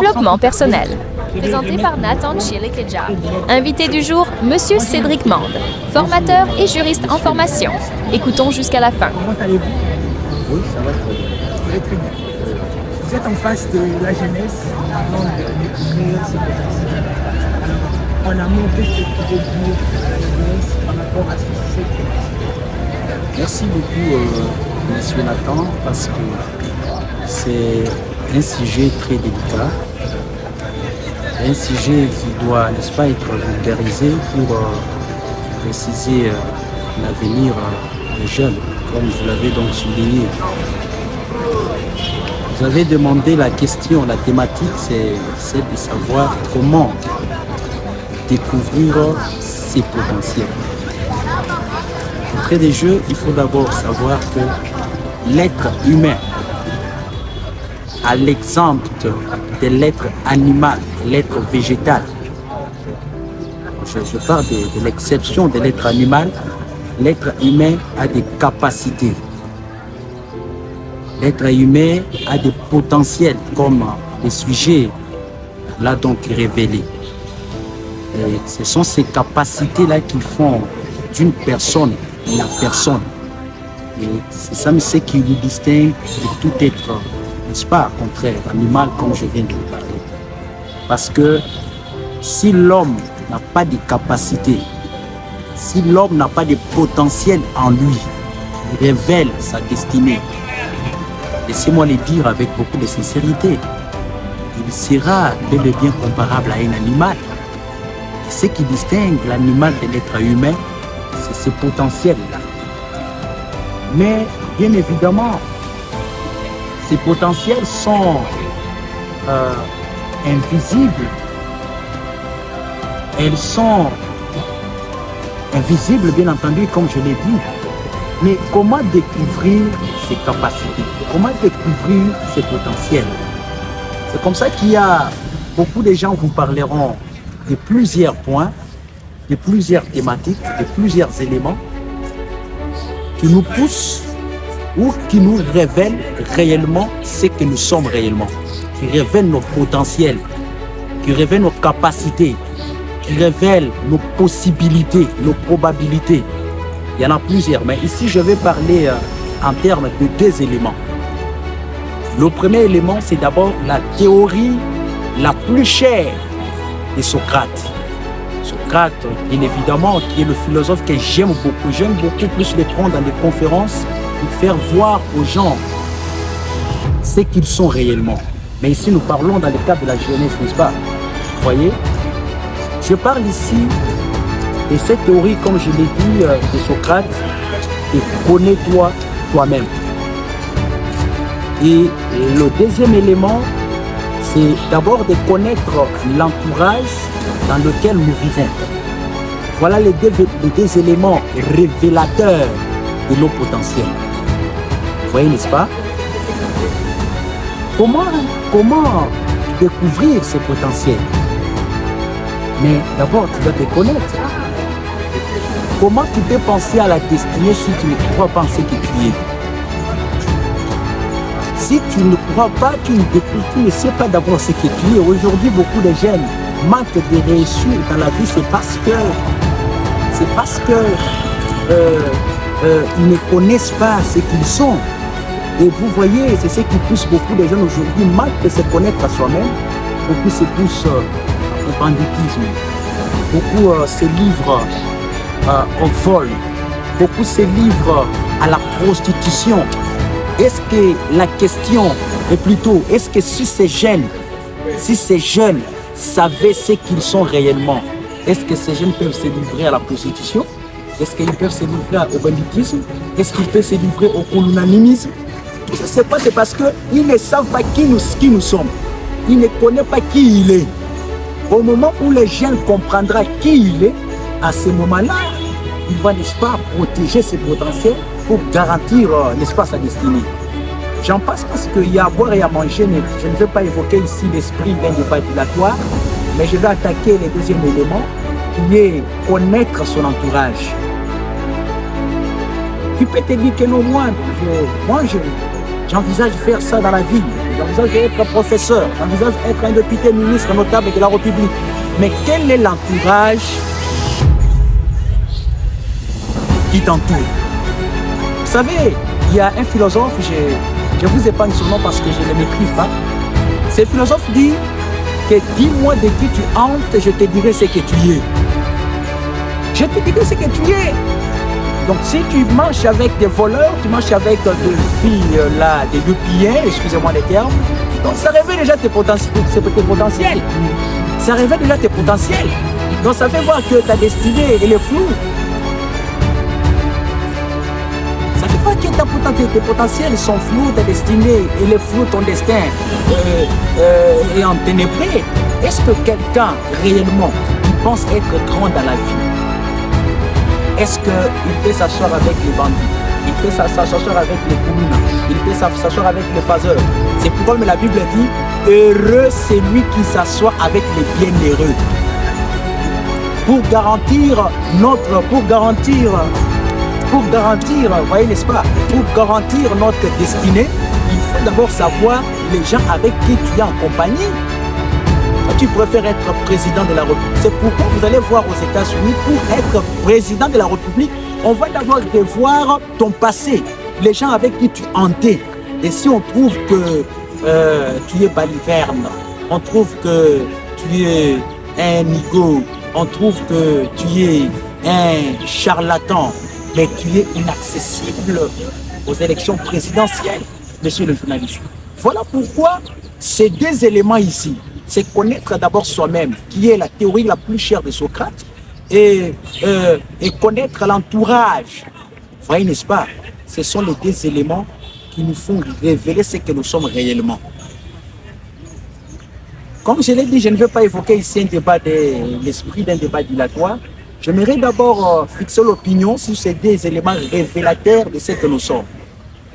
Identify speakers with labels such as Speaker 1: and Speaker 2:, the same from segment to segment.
Speaker 1: Développement personnel. Présenté par Nathan Chilikedja. Invité du jour, Monsieur Cédric Mande, formateur et juriste en formation. Écoutons jusqu'à la fin.
Speaker 2: Comment allez-vous?
Speaker 3: Oui, ça va très bien.
Speaker 2: Très bien. Vous êtes en face de la jeunesse avant de découvrir ce potentiel. En amont, qu'est-ce que vous pouvez dire à la jeunesse par rapport à ce que c'est?
Speaker 3: Merci beaucoup, Monsieur Nathan, parce que c'est un sujet très délicat, un sujet qui doit, n'est-ce pas, être vulgarisé pour préciser l'avenir des jeunes, comme vous l'avez donc souligné. Vous avez demandé la question, la thématique, c'est celle de savoir comment découvrir ses potentiels. Auprès des jeux, il faut d'abord savoir que l'être humain, à l'exemple de l'être animal, l'être végétal, je parle de l'exception de l'être animal, l'être humain a des capacités. L'être humain a des potentiels, comme les sujets là donc révélés. Et ce sont ces capacités-là qui font d'une personne la personne. Et c'est ça ce qui nous distingue de tout être, n'est-ce pas, contraire, animal, comme je viens de vous parler. Parce que si l'homme n'a pas de capacité, si l'homme n'a pas de potentiel en lui, il révèle sa destinée. Laissez-moi le dire avec beaucoup de sincérité. Il sera bel et bien comparable à un animal. Ce qui distingue l'animal de l'être humain, c'est ce potentiel-là. Mais bien évidemment, ces potentiels sont invisibles. Elles sont invisibles, bien entendu, comme je l'ai dit. Mais comment découvrir ces capacités? Comment découvrir ces potentiels? C'est comme ça qu'il y a beaucoup de gens qui vous parleront de plusieurs points, de plusieurs thématiques, de plusieurs éléments qui nous poussent ou qui nous révèlent réellement ce que nous sommes réellement, qui révèlent nos potentiels, qui révèlent nos capacités, qui révèlent nos possibilités, nos probabilités. Il y en a plusieurs, mais ici je vais parler en termes de deux éléments. Le premier élément, c'est d'abord la théorie la plus chère de Socrate. Socrate, bien évidemment, qui est le philosophe que j'aime beaucoup. J'aime beaucoup plus le prendre dans des conférences pour faire voir aux gens ce qu'ils sont réellement. Mais ici, nous parlons dans le cadre de la jeunesse, n'est-ce pas? Vous voyez? Je parle ici de cette théorie, comme je l'ai dit, de Socrate, et connais-toi toi-même. Et le deuxième élément, c'est d'abord de connaître l'entourage dans lequel nous vivons. Voilà les deux éléments révélateurs de nos potentiels. Vous voyez, n'est-ce pas? Comment découvrir ces potentiels? Mais d'abord, tu dois te connaître. Comment tu peux penser à la destinée si tu ne crois pas en ce que tu es? Si tu ne crois pas, tu ne sais pas d'abord ce que tu es. Aujourd'hui, beaucoup de jeunes manquent de réussite dans la vie, c'est parce que ils ne connaissent pas ce qu'ils sont. Et vous voyez, c'est ce qui pousse beaucoup de jeunes aujourd'hui, manquent de se connaître à soi-même. Beaucoup se poussent au banditisme. Beaucoup se livrent au vol. Beaucoup se livrent à la prostitution. Est-ce que la question est plutôt, est-ce que si ces jeunes savaient ce qu'ils sont réellement, est-ce que ces jeunes peuvent se livrer à la prostitution? Est-ce qu'ils peuvent se livrer au banditisme? Est-ce qu'ils peuvent se livrer au colonialisme? Je ne sais pas, c'est parce qu'ils ne savent pas qui nous sommes. Ils ne connaissent pas qui il est. Au moment où les jeunes comprendront qui il est, à ce moment-là, il va, n'est-ce pas, protéger ses potentiels pour garantir, n'est-ce pas, sa destinée. J'en passe parce qu'il y a à boire et à manger, mais je ne vais pas évoquer ici l'esprit d'un débat dilatoire, mais je vais attaquer le deuxième élément, qui est connaître son entourage. Tu peux te dire que non, moi J'envisage faire ça dans la vie. J'envisage être professeur. J'envisage être un député ministre notable de la République. Mais quel est l'entourage qui t'entoure? Vous savez, il y a un philosophe, je vous épargne son nom parce que je ne le maîtrise pas. Ce philosophe dit que dis-moi de qui tu hantes, je te dirai ce que tu es. Je te dirai ce que tu es. Donc si tu marches avec des voleurs, tu marches avec des filles là, des loupiens, excusez-moi les termes, donc ça révèle déjà tes potentiels. Ça révèle déjà tes potentiels. Donc ça fait voir que ta destinée, elle est floue. Ça fait voir que tes potentiels sont flous, ta destinée, elle est floue, ton destin est enténébré. Est-ce que quelqu'un réellement qui pense être grand dans la vie, est-ce qu'il peut s'asseoir avec les bandits? Il peut s'asseoir avec les koumouna? Il peut s'asseoir avec les phaseurs? C'est pourquoi la Bible dit, heureux c'est lui qui s'assoit avec les bienheureux. Pour garantir, voyez n'est-ce pas, pour garantir notre destinée, il faut d'abord savoir les gens avec qui tu es en compagnie. Tu préfères être président de la République. C'est pourquoi vous allez voir aux États-Unis, pour être président de la République, on va d'abord revoir ton passé, les gens avec qui tu hantais. Et si on trouve que tu es baliverne, on trouve que tu es un nigo, on trouve que tu es un charlatan, mais tu es inaccessible aux élections présidentielles, monsieur le journaliste. Voilà pourquoi ces deux éléments ici, c'est connaître d'abord soi-même, qui est la théorie la plus chère de Socrate, et connaître l'entourage. Vous voyez, n'est-ce pas? Ce sont les deux éléments qui nous font révéler ce que nous sommes réellement. Comme je l'ai dit, je ne veux pas évoquer ici un débat l'esprit d'un débat dilatoire. J'aimerais d'abord fixer l'opinion sur ces deux éléments révélateurs de ce que nous sommes.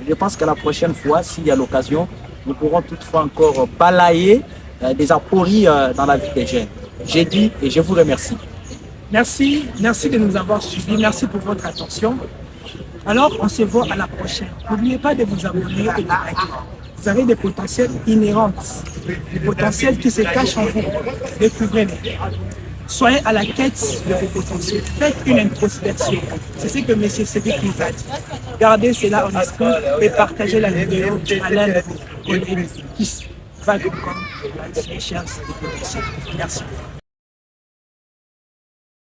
Speaker 3: Je pense que la prochaine fois, s'il y a l'occasion, nous pourrons toutefois encore balayer des apories dans la vie des jeunes. J'ai dit et je vous remercie.
Speaker 2: Merci de nous avoir suivis. Merci pour votre attention. Alors, on se voit à la prochaine. N'oubliez pas de vous abonner et de liker. Vous avez des potentiels inhérents, des potentiels qui se cachent en vous. Découvrez-les. Soyez à la quête de vos potentiels. Faites une introspection. C'est ce que M. Cédric nous a dit. Gardez cela en esprit et partagez la vidéo à l'un de vos collègues qui va comprendre la recherche des potentiels. Merci.